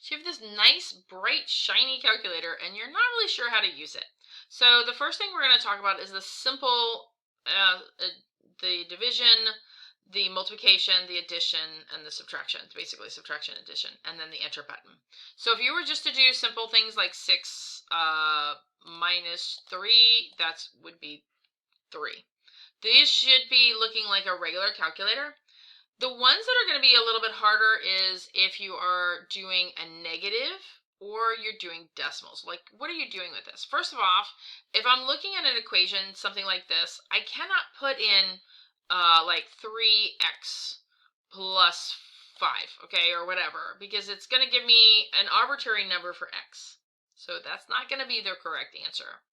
So you have this nice, bright, shiny calculator, and you're not really sure how to use it. So the first thing we're going to talk about is the simple, the division, the multiplication, the addition, and the subtraction. It's basically subtraction, addition, and then the enter button. So if you were just to do simple things like 6 minus 3, that would be 3. These should be looking like a regular calculator. The ones that are going to be a little bit harder is if you are doing a negative or you're doing decimals. Like, what are you doing with this? First of all, if I'm looking at an equation, something like this, I cannot put in like 3x plus 5, okay, or whatever, because it's going to give me an arbitrary number for x. So that's not going to be the correct answer.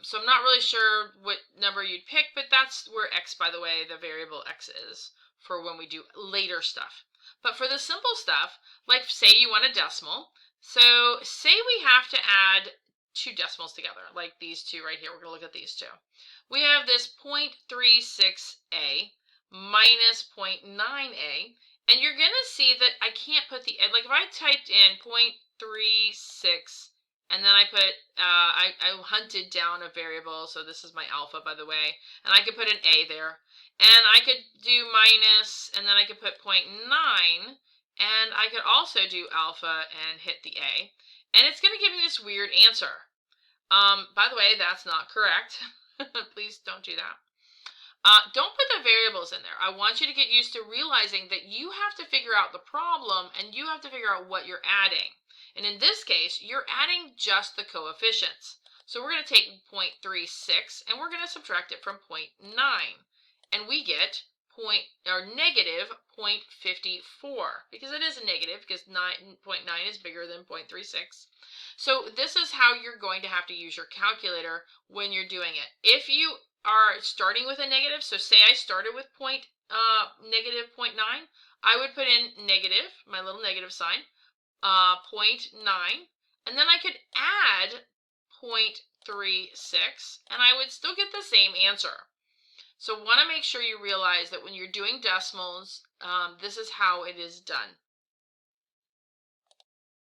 So I'm not really sure what number you'd pick, but that's where x, by the way, the variable x is for when we do later stuff. But for the simple stuff, like say you want a decimal, so say we have to add two decimals together, like these two right here. We're going to look at these two. We have this 0.36a minus 0.9a, and you're going to see that I can't put the, like if I typed in 0.36, and then I put, I hunted down a variable, so this is my alpha, by the way, and I could put an a there, and I could do minus, and then I could put 0.9, and I could also do alpha and hit the a, and it's going to give me this weird answer. By the way, that's not correct. Please don't do that. Don't put the variables in there. I want you to get used to realizing that you have to figure out the problem, and you have to figure out what you're adding. And in this case, you're adding just the coefficients. So we're going to take 0.36 and we're going to subtract it from 0.9. And we get negative 0.54, because it is a negative, because 0.9 is bigger than 0.36. So this is how you're going to have to use your calculator when you're doing it. If you are starting with a negative, so say I started with negative 0.9, I would put in negative, my little negative sign, 0.9, and then I could add 0.36, and I would still get the same answer. So want to make sure you realize that when you're doing decimals, this is how it is done.